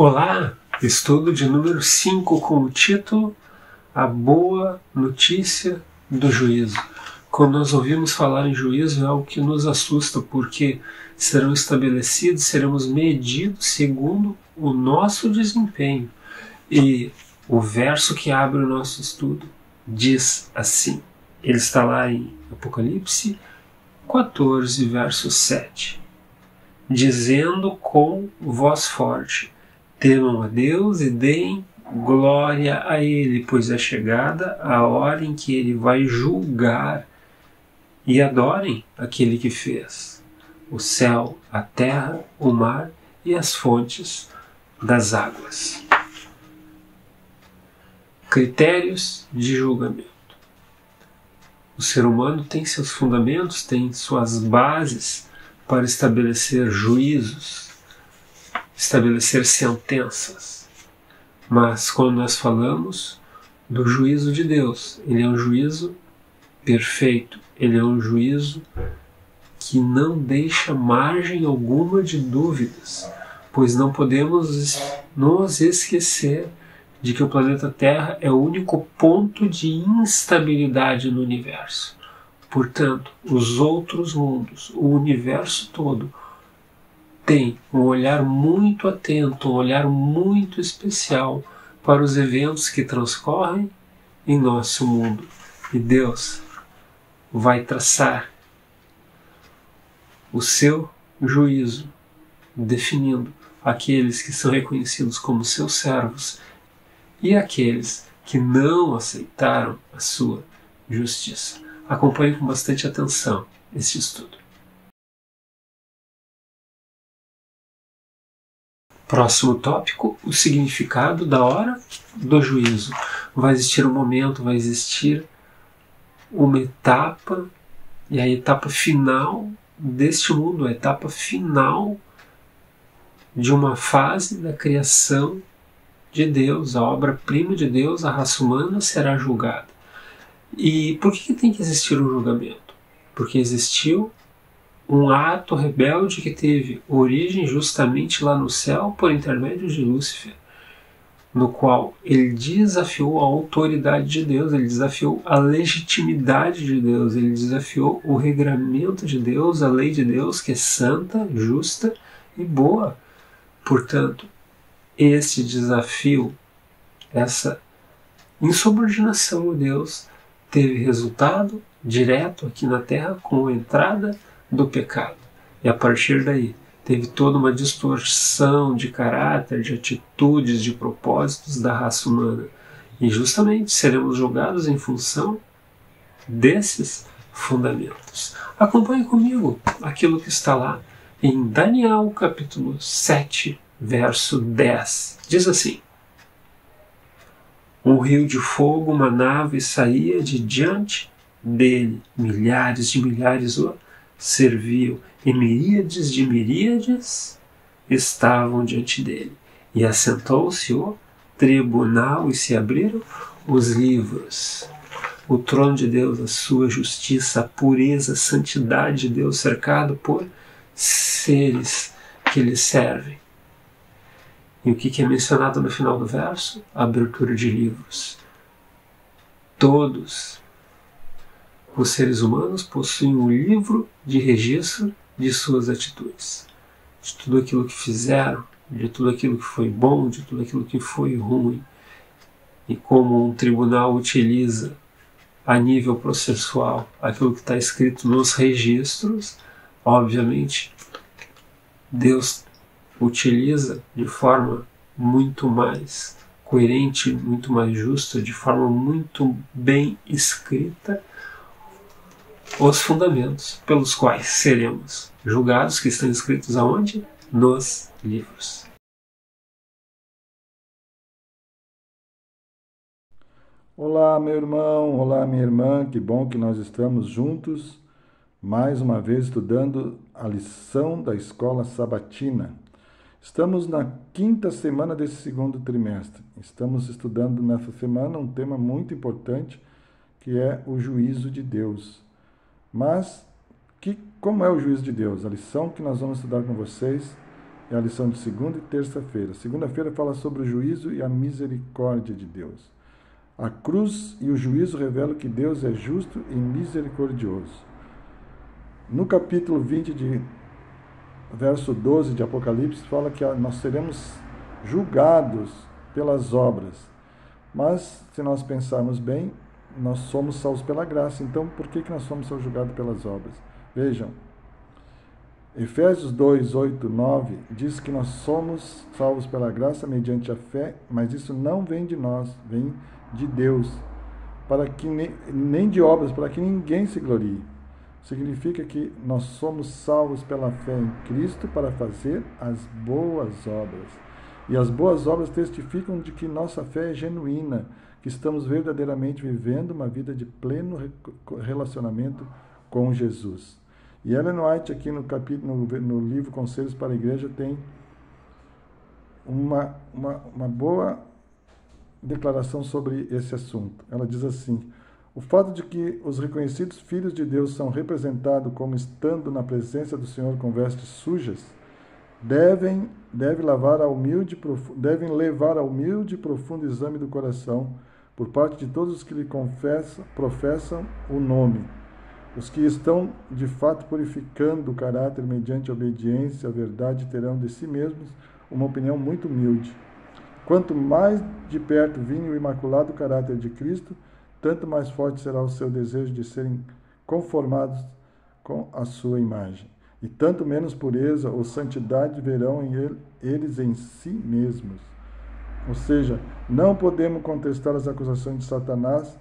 Olá, estudo de número 5 com o título A Boa Notícia do Juízo. Quando nós ouvimos falar em juízo é algo que nos assusta, porque serão estabelecidos, seremos medidos segundo o nosso desempenho. E o verso que abre o nosso estudo diz assim, ele está lá em Apocalipse 14, verso 7, dizendo com voz forte: temam a Deus e deem glória a Ele, pois é chegada a hora em que Ele vai julgar, e adorem aquele que fez o céu, a terra, o mar e as fontes das águas. Critérios de julgamento. O ser humano tem seus fundamentos, tem suas bases para estabelecer juízos, estabelecer sentenças. Mas quando nós falamos do juízo de Deus, ele é um juízo perfeito, ele é um juízo que não deixa margem alguma de dúvidas, pois não podemos nos esquecer de que o planeta Terra é o único ponto de instabilidade no universo. Portanto, os outros mundos, o universo todo, tem um olhar muito atento, um olhar muito especial para os eventos que transcorrem em nosso mundo. E Deus vai traçar o seu juízo, definindo aqueles que são reconhecidos como seus servos e aqueles que não aceitaram a sua justiça. Acompanhe com bastante atenção este estudo. Próximo tópico, o significado da hora do juízo. Vai existir um momento, vai existir uma etapa, e a etapa final deste mundo, a etapa final de uma fase da criação de Deus, a obra-prima de Deus, a raça humana será julgada. E por que tem que existir um julgamento? Porque existiu um ato rebelde que teve origem justamente lá no céu por intermédio de Lúcifer, no qual ele desafiou a autoridade de Deus, ele desafiou a legitimidade de Deus, ele desafiou o regramento de Deus, a lei de Deus, que é santa, justa e boa. Portanto, esse desafio, essa insubordinação a Deus, teve resultado direto aqui na Terra com a entrada do pecado. E a partir daí teve toda uma distorção de caráter, de atitudes, de propósitos da raça humana. E justamente seremos julgados em função desses fundamentos. Acompanhe comigo aquilo que está lá em Daniel capítulo 7, verso 10. Diz assim: um rio de fogo, uma nave saía de diante dele, milhares de milhares o serviam, e miríades de miríades estavam diante dele. E assentou-se o tribunal e se abriram os livros. O trono de Deus, a sua justiça, a pureza, a santidade de Deus, cercado por seres que lhe servem. E o que é mencionado no final do verso? A abertura de livros. Todos os seres humanos possuem um livro de registro de suas atitudes, de tudo aquilo que fizeram, de tudo aquilo que foi bom, de tudo aquilo que foi ruim. E como um tribunal utiliza a nível processual aquilo que está escrito nos registros, obviamente Deus utiliza de forma muito mais coerente, muito mais justa, de forma muito bem escrita, os fundamentos pelos quais seremos julgados, que estão escritos aonde? Nos livros. Olá, meu irmão, olá, minha irmã, que bom que nós estamos juntos, mais uma vez estudando a lição da Escola Sabatina. Estamos na 5ª semana desse segundo trimestre. Estamos estudando nessa semana um tema muito importante, que é o juízo de Deus. Mas, como é o juízo de Deus? A lição que nós vamos estudar com vocês É a lição de segunda e terça-feira. Segunda-feira fala sobre o juízo e a misericórdia de Deus. A cruz e o juízo revelam que Deus é justo e misericordioso. No capítulo 20, verso 12 de Apocalipse, fala que nós seremos julgados pelas obras. Mas, se nós pensarmos bem, nós somos salvos pela graça. Então, por que nós somos julgados pelas obras? Vejam, Efésios 2, 8, 9 diz que nós somos salvos pela graça mediante a fé, mas isso não vem de nós, vem de Deus, para que nem de obras, para que ninguém se glorie. Significa que nós somos salvos pela fé em Cristo para fazer as boas obras. E as boas obras testificam de que nossa fé é genuína, que estamos verdadeiramente vivendo uma vida de pleno relacionamento com Jesus. E Ellen White, aqui no livro Conselhos para a Igreja, tem uma boa declaração sobre esse assunto. Ela diz assim: o fato de que os reconhecidos filhos de Deus são representados como estando na presença do Senhor com vestes sujas, devem levar ao humilde e profundo exame do coração por parte de todos os que lhe professam o nome. Os que estão de fato purificando o caráter mediante a obediência à verdade terão de si mesmos uma opinião muito humilde. Quanto mais de perto vinha o imaculado caráter de Cristo, tanto mais forte será o seu desejo de serem conformados com a sua imagem. E tanto menos pureza ou santidade verão eles em si mesmos. Ou seja, não podemos contestar as acusações de Satanás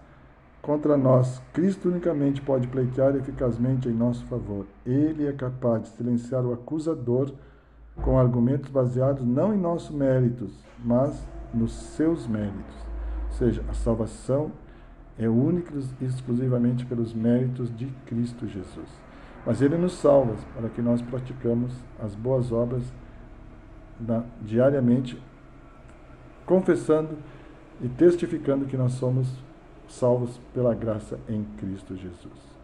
contra nós. Cristo unicamente pode pleitear eficazmente em nosso favor. Ele é capaz de silenciar o acusador com argumentos baseados não em nossos méritos, mas nos seus méritos. Ou seja, a salvação é única e exclusivamente pelos méritos de Cristo Jesus. Mas Ele nos salva para que nós praticamos as boas obras diariamente, confessando e testificando que nós somos salvos pela graça em Cristo Jesus.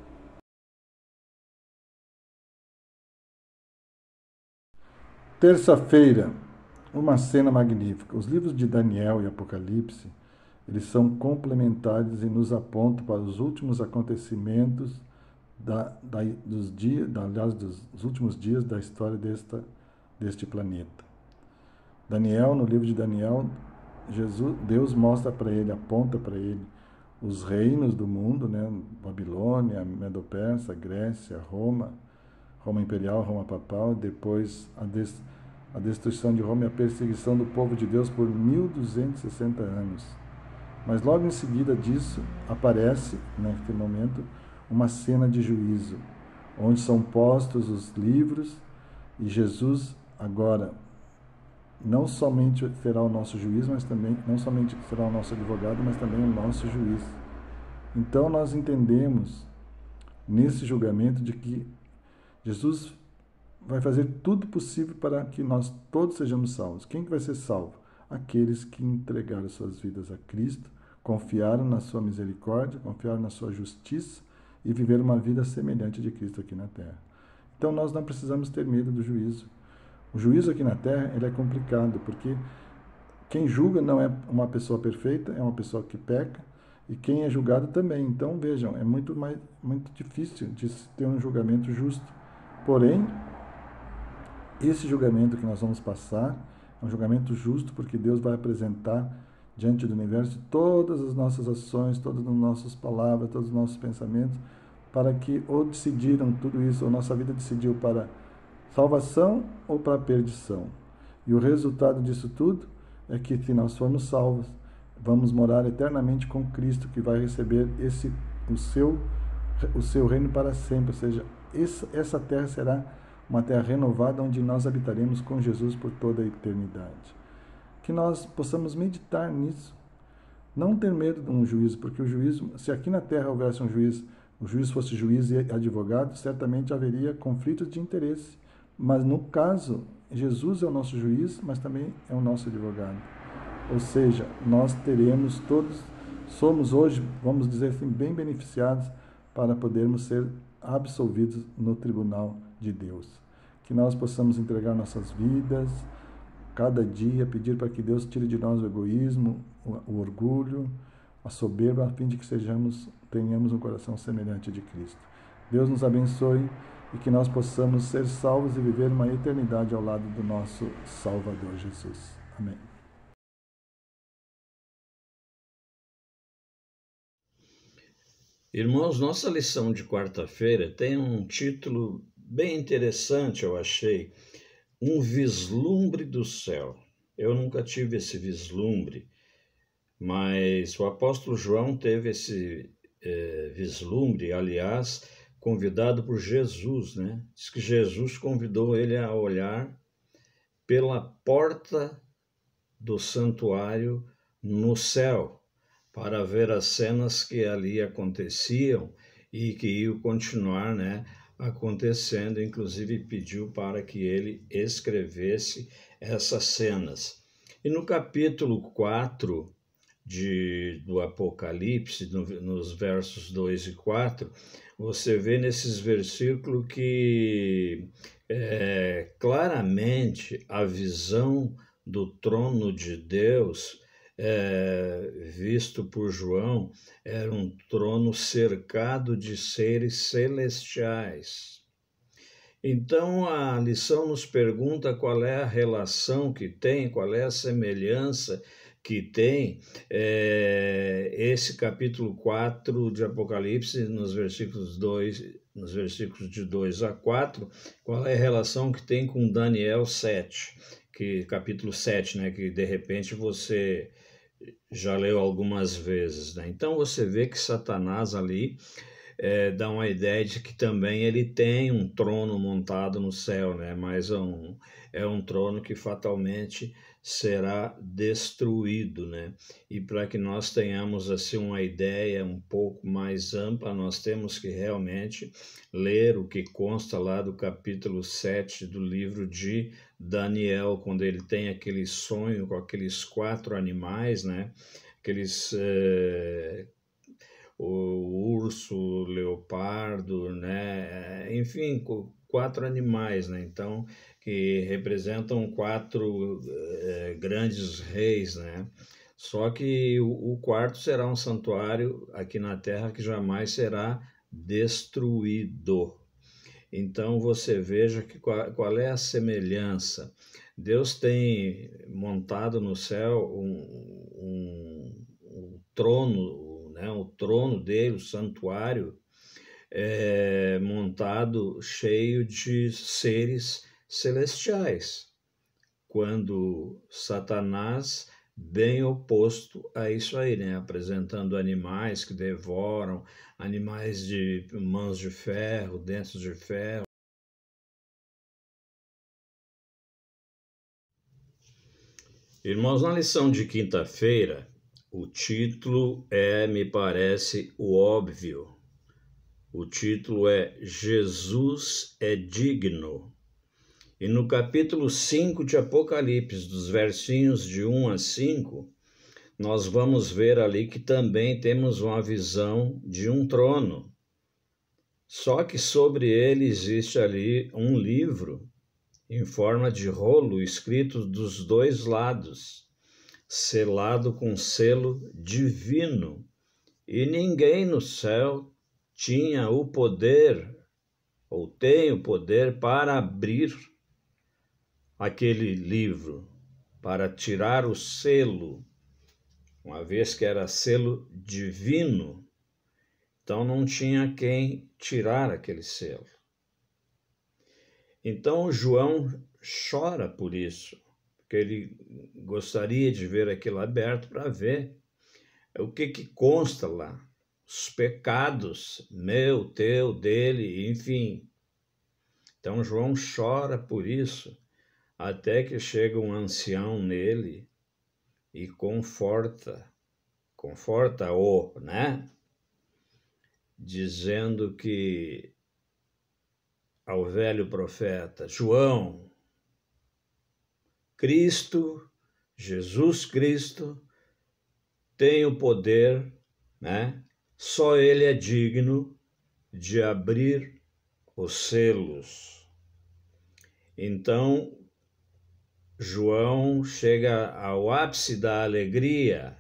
Terça-feira, uma cena magnífica. Os livros de Daniel e Apocalipse, eles são complementares e nos apontam para os últimos acontecimentos dos últimos dias da história deste planeta. Daniel, no livro de Daniel, Deus mostra para ele, aponta para ele os reinos do mundo, né? Babilônia, Medo-Persa, Grécia, Roma Imperial, Roma Papal, depois a destruição de Roma e a perseguição do povo de Deus por 1260 anos. Mas logo em seguida disso aparece, naquele momento, uma cena de juízo, onde são postos os livros e Jesus agora não somente será o nosso juiz, mas também não somente será o nosso advogado, mas também o nosso juiz. Então nós entendemos nesse julgamento de que Jesus vai fazer tudo possível para que nós todos sejamos salvos. Quem que vai ser salvo? Aqueles que entregaram suas vidas a Cristo, confiaram na sua misericórdia, confiaram na sua justiça e viveram uma vida semelhante de Cristo aqui na terra. Então nós não precisamos ter medo do juízo. O juízo aqui na terra ele é complicado, porque quem julga não é uma pessoa perfeita, é uma pessoa que peca, e quem é julgado também. Então vejam, é muito difícil de ter um julgamento justo. Porém, esse julgamento que nós vamos passar é um julgamento justo, porque Deus vai apresentar diante do universo todas as nossas ações, todas as nossas palavras, todos os nossos pensamentos, para que ou decidiram tudo isso, ou nossa vida decidiu para salvação ou para perdição. E o resultado disso tudo é que, se nós formos salvos, vamos morar eternamente com Cristo, que vai receber o seu reino para sempre. Ou seja, essa terra será uma terra renovada, onde nós habitaremos com Jesus por toda a eternidade. Que nós possamos meditar nisso, não ter medo de um juízo, porque o juízo, se aqui na terra houvesse um juiz, o juiz fosse juiz e advogado, certamente haveria conflitos de interesse. Mas no caso, Jesus é o nosso juiz, mas também é o nosso advogado. Ou seja, nós somos hoje, vamos dizer assim, bem beneficiados para podermos ser absolvidos no tribunal de Deus. que nós possamos entregar nossas vidas, cada dia pedir para que Deus tire de nós o egoísmo, o orgulho, a soberba, a fim de que tenhamos um coração semelhante de Cristo. Deus nos abençoe e que nós possamos ser salvos e viver uma eternidade ao lado do nosso Salvador Jesus. Amém. Irmãos, nossa lição de quarta-feira tem um título bem interessante, eu achei. Um vislumbre do céu. Eu nunca tive esse vislumbre, mas o apóstolo João teve esse vislumbre, aliás, convidado por Jesus, né? Diz que Jesus convidou ele a olhar pela porta do santuário no céu, para ver as cenas que ali aconteciam e que iam continuar, né, acontecendo. Inclusive pediu para que ele escrevesse essas cenas. E no capítulo 4 do Apocalipse, nos versos 2 e 4, você vê nesses versículos que claramente a visão do trono de Deus, visto por João, era um trono cercado de seres celestiais. Então a lição nos pergunta qual é a relação que tem, qual é a semelhança que tem esse capítulo 4 de Apocalipse, nos versículos de 2 a 4, qual é a relação que tem com Daniel 7, capítulo 7, né, que de repente você já leu algumas vezes, né? Então você vê que Satanás ali dá uma ideia de que também ele tem um trono montado no céu, né? Mas é um trono que fatalmente será destruído, né? E para que nós tenhamos assim uma ideia um pouco mais ampla, nós temos que realmente ler o que consta lá do capítulo 7 do livro de Daniel, quando ele tem aquele sonho com aqueles 4 animais, né? Aqueles o urso, o leopardo, né? Enfim, 4 animais, né? Então, que representam 4 grandes reis, né? Só que o quarto será um santuário aqui na terra que jamais será destruído. Então você veja que qual é a semelhança. Deus tem montado no céu um trono, né? O trono dele, o santuário, montado cheio de seres celestiais, quando Satanás, bem oposto a isso aí, né? Apresentando animais que devoram, animais de mãos de ferro, dentes de ferro. Irmãos, na lição de quinta-feira, o título me parece, o óbvio. O título é Jesus é digno. E no capítulo 5 de Apocalipse, dos versinhos de 1 a 5, nós vamos ver ali que também temos uma visão de um trono. Só que sobre ele existe ali um livro em forma de rolo escrito dos 2 lados, selado com selo divino. E ninguém no céu tinha o poder, ou tem o poder, para abrir aquele livro, para tirar o selo, uma vez que era selo divino, então não tinha quem tirar aquele selo. Então João chora por isso, porque ele gostaria de ver aquilo aberto para ver o que consta lá, os pecados, meu, teu, dele, enfim. Então João chora por isso, até que chega um ancião nele e conforta-o, né? Dizendo que ao velho profeta, João, Cristo, Jesus Cristo, tem o poder, né? Só ele é digno de abrir os selos. Então, João chega ao ápice da alegria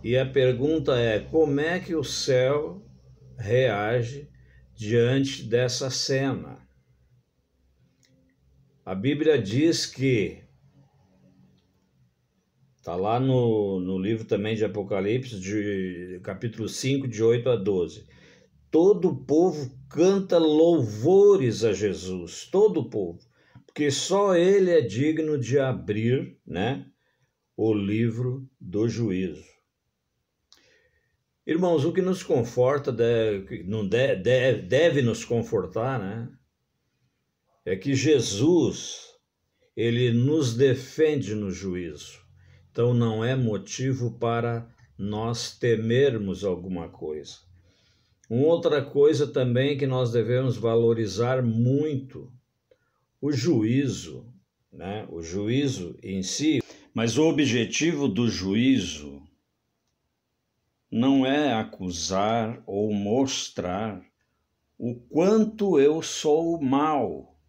e a pergunta é: como é que o céu reage diante dessa cena? A Bíblia diz que, está lá no livro também de Apocalipse, de capítulo 5, de 8 a 12. Todo o povo canta louvores a Jesus, todo o povo, porque só ele é digno de abrir, né, o livro do juízo. Irmãos, o que nos conforta, deve nos confortar, né, é que Jesus, ele nos defende no juízo. Então não é motivo para nós temermos alguma coisa. Uma outra coisa também que nós devemos valorizar muito, o juízo, né? O juízo em si. Mas o objetivo do juízo não é acusar ou mostrar o quanto eu sou mau,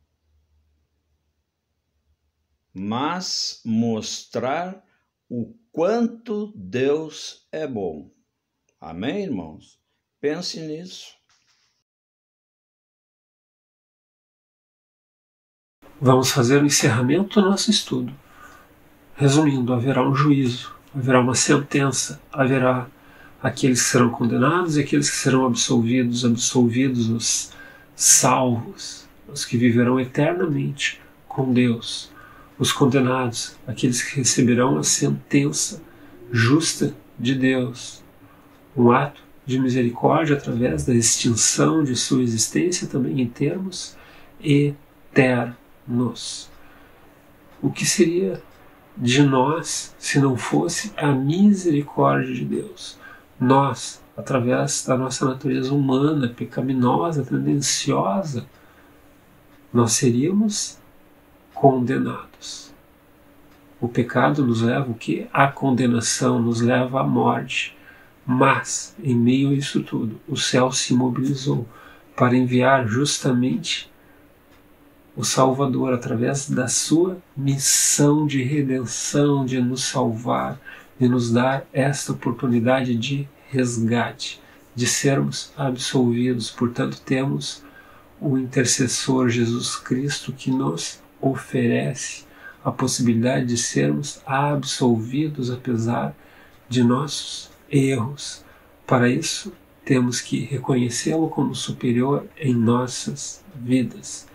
mas mostrar o quanto Deus é bom. Amém, irmãos? Pense nisso. Vamos fazer o encerramento do nosso estudo. Resumindo, haverá um juízo, haverá uma sentença, haverá aqueles que serão condenados e aqueles que serão absolvidos os salvos, os que viverão eternamente com Deus. Os condenados, aqueles que receberão a sentença justa de Deus. Um ato de misericórdia através da extinção de sua existência também em termos eternos. O que seria de nós se não fosse a misericórdia de Deus? Nós, através da nossa natureza humana, pecaminosa, tendenciosa, nós seríamos condenados. O pecado nos leva o quê? À condenação, nos leva à morte. Mas, em meio a isso tudo, o céu se mobilizou para enviar justamente o Salvador através da sua missão de redenção, de nos salvar, de nos dar esta oportunidade de resgate, de sermos absolvidos. Portanto, temos o intercessor Jesus Cristo que nos oferece a possibilidade de sermos absolvidos apesar de nossos erros. Para isso, temos que reconhecê-lo como superior em nossas vidas.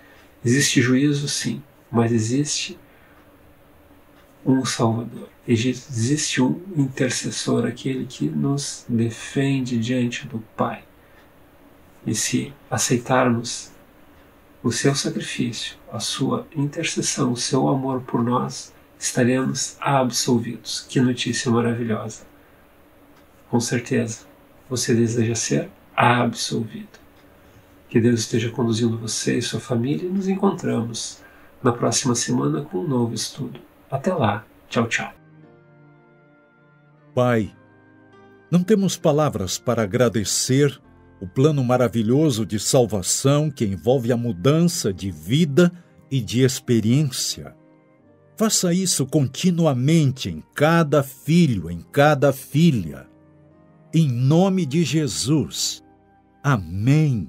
Existe juízo, sim, mas existe um Salvador. Existe um intercessor, aquele que nos defende diante do Pai. E se aceitarmos o seu sacrifício, a sua intercessão, o seu amor por nós, estaremos absolvidos. Que notícia maravilhosa! Com certeza, você deseja ser absolvido. Que Deus esteja conduzindo você e sua família e nos encontramos na próxima semana com um novo estudo. Até lá. Tchau, tchau. Pai, não temos palavras para agradecer o plano maravilhoso de salvação que envolve a mudança de vida e de experiência. Faça isso continuamente em cada filho, em cada filha. Em nome de Jesus. Amém.